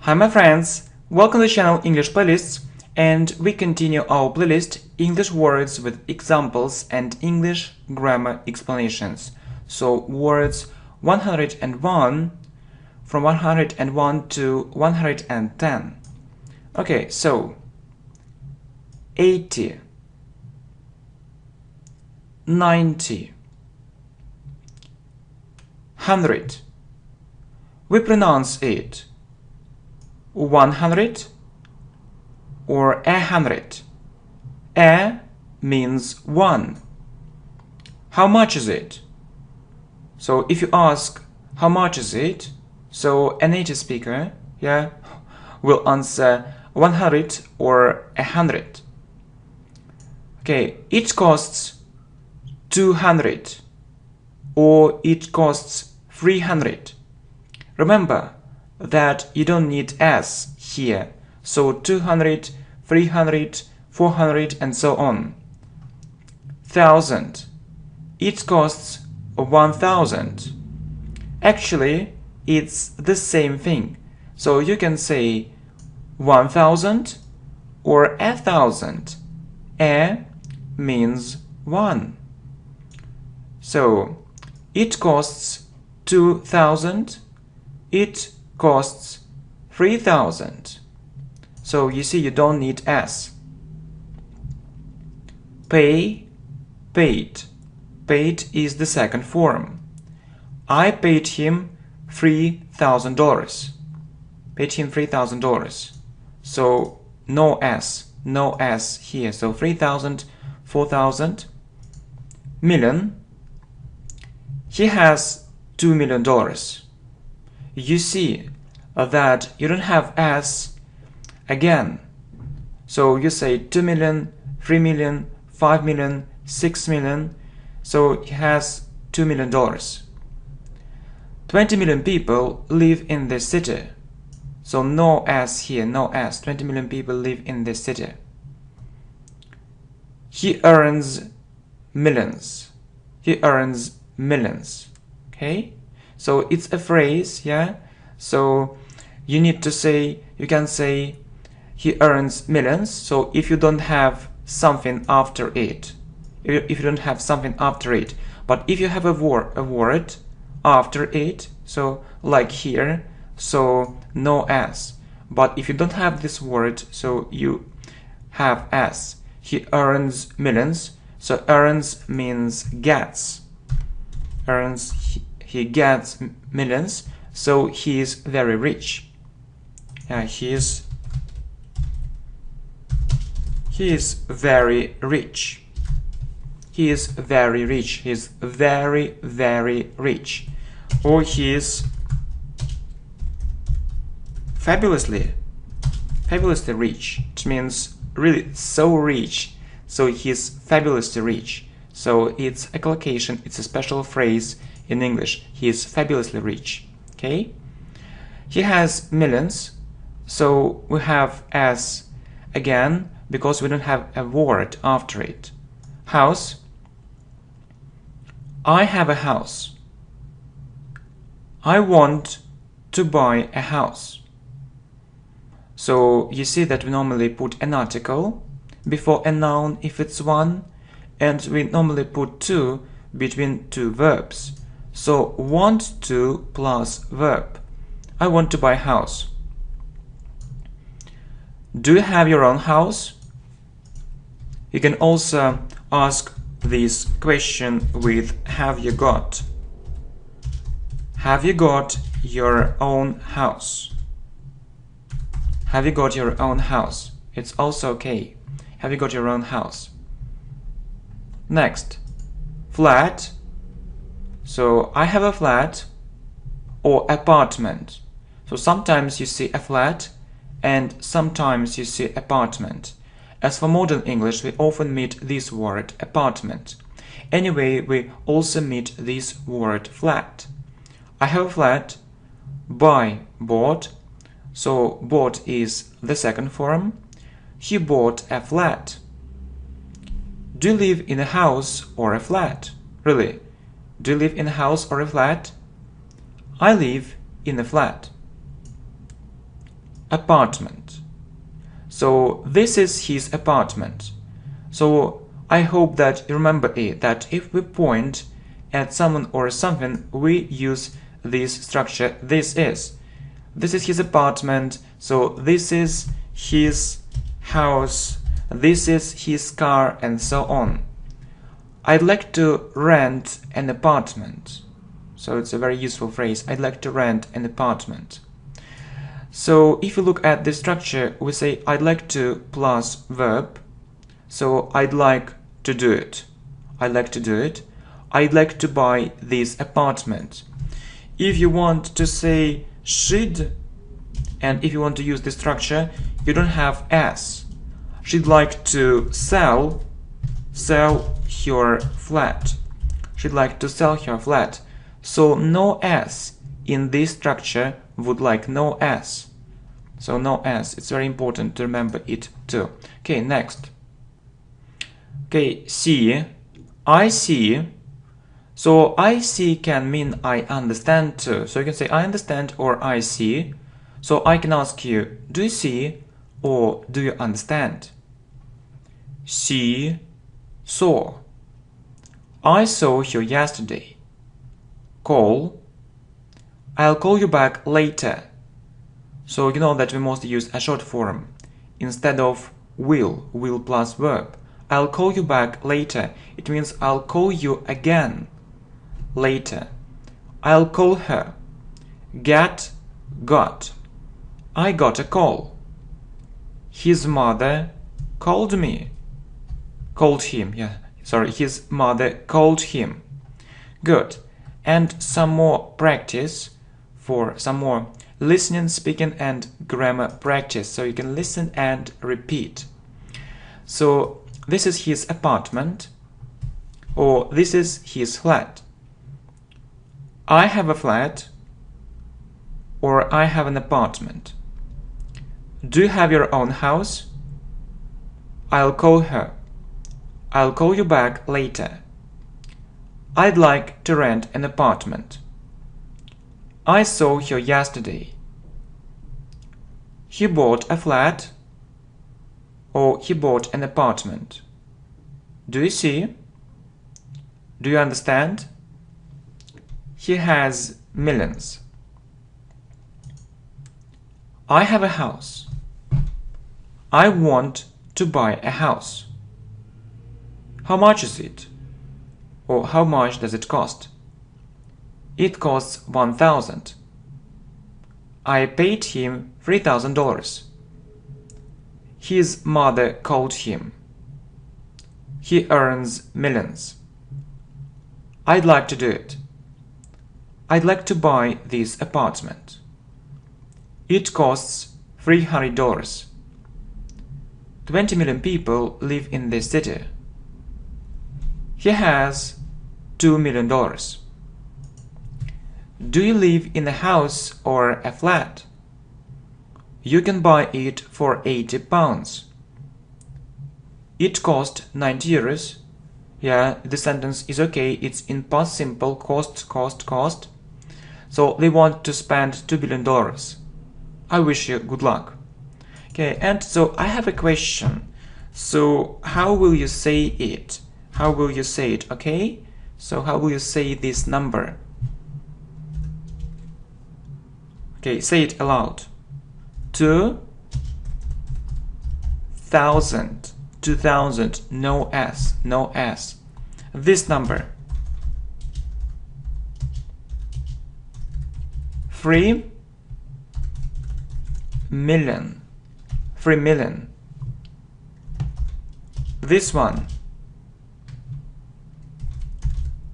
Hi my friends, welcome to the channel English Playlists, and we continue our playlist English words with examples and English grammar explanations. So words 101 from 101 to 110. Okay, so 80, 90, 100. We pronounce it 100 or 100. A means one. How much is it? So if you ask how much is it, so a native speaker, will answer 100 or 100. Okay, it costs 200 or it costs 300. Remember that you don't need s here, so 200, 300, 400 and so on. 1000. It costs 1000. Actually, it's the same thing, so you can say 1000 or 1000. A means one. So it costs 2000. It costs 3000. So you see, you don't need s. Pay, paid. Paid is the second form. I paid him $3,000. Paid him $3,000. So no s here. So 3000, 4000. Million. He has $2 million. You see that you don't have s again. So you say 2 million, 3 million, 5 million, 6 million. So he has $2 million. 20 million people live in this city. So no s here, no s. 20 million people live in this city. He earns millions. He earns millions. Okay? So it's a phrase, So you need to say, you can say he earns millions. So if you don't have something after it, if you don't have something after it, but if you have a word after it, so like here, so no s. But if you don't have this word, so you have s. He earns millions. So earns means gets. Earns, he gets millions, so he is very rich. He is very rich. He is very rich. He is very, very rich. Or he is fabulously rich. It means really so rich. So he is fabulously rich. So it's a collocation, it's a special phrase in English. He is fabulously rich. Okay? He has millions. So we have s again because we don't have a word after it. House. I have a house. I want to buy a house. So you see that we normally put an article before a noun if it's one, and we normally put to between two verbs. So want to plus verb. I want to buy a house. Do you have your own house? You can also ask this question with have you got? Have you got your own house? Have you got your own house? It's also okay. Have you got your own house? Next, flat. So I have a flat or apartment. So sometimes you see a flat and sometimes you see apartment. As for modern English, we often meet this word apartment. Anyway, we also meet this word flat. I have a flat. Buy, bought. So bought is the second form. He bought a flat. Do you live in a house or a flat? Really? Do you live in a house or a flat? I live in a flat. apartment. So this is his apartment. So I hope that you remember it, that if we point at someone or something, we use this structure. This is his apartment, so this is his house, this is his car, and so on. I'd like to rent an apartment. So it's a very useful phrase. I'd like to rent an apartment. So if you look at the structure, we say I'd like to plus verb. So I'd like to do it. I'd like to do it. I'd like to buy this apartment. If you want to say she'd, and if you want to use the structure, you don't have s. She'd like to sell her flat. She'd like to sell her flat. So no s in this structure would like no s. So no s. It's very important to remember it too. Okay, next. Okay, see. I see. So I see can mean I understand too. So you can say I understand or I see. So I can ask you, do you see or do you understand? See, saw. I saw you yesterday. Call. I'll call you back later. So you know that we must use a short form instead of will plus verb. I'll call you back later. It means I'll call you again later. I'll call her. Get, got. I got a call. His mother called me. Called him, yeah. Sorry, his mother called him. Good. And some more practice for some more listening, speaking, and grammar practice. So you can listen and repeat. So this is his apartment, or this is his flat. I have a flat, or I have an apartment. Do you have your own house? I'll call her. I'll call you back later. I'd like to rent an apartment. I saw her yesterday. He bought a flat, or he bought an apartment. Do you see? Do you understand? He has millions. I have a house. I want to buy a house. How much is it? Or how much does it cost? It costs $1,000. I paid him $3,000. His mother called him. He earns millions. I'd like to do it. I'd like to buy this apartment. It costs $300. 20 million people live in this city. He has $2 million. Do you live in a house or a flat? You can buy it for £80. It cost €90. Yeah, the sentence is okay. It's in past simple. Cost. So they want to spend $2 billion. I wish you good luck. Okay, and so I have a question. So how will you say it? How will you say it? Okay, so how will you say this number? Okay, say it aloud. 2,000. 2,000. No S. No S. This number. 3 million. 3 million. This one.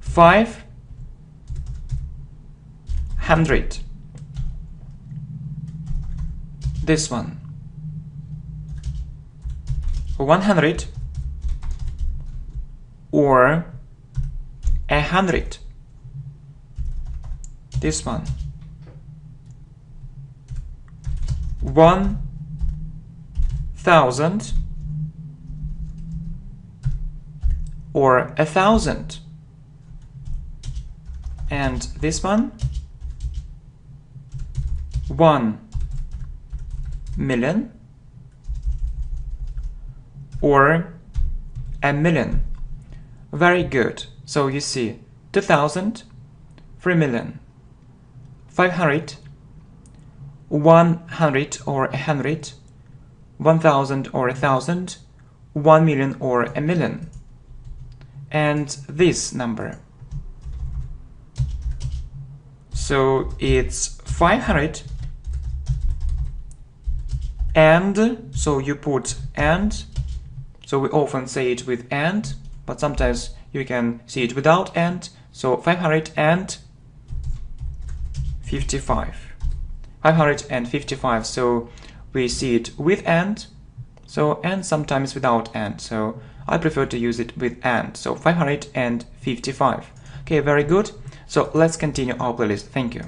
500. This one. 100 or 100. This one. 1,000 or 1,000. And this one. 1 million or a million. Very good. So you see 2000, 3 million, 500, 100 or 100, 1000 or 1000, 1 million or a million, and this number. So it's 500 and, so you put and, so we often say it with and, but sometimes you can see it without and, so 555. 555, so we see it with and, so and sometimes without and, so I prefer to use it with and, so 555. Okay, very good. So let's continue our playlist. Thank you.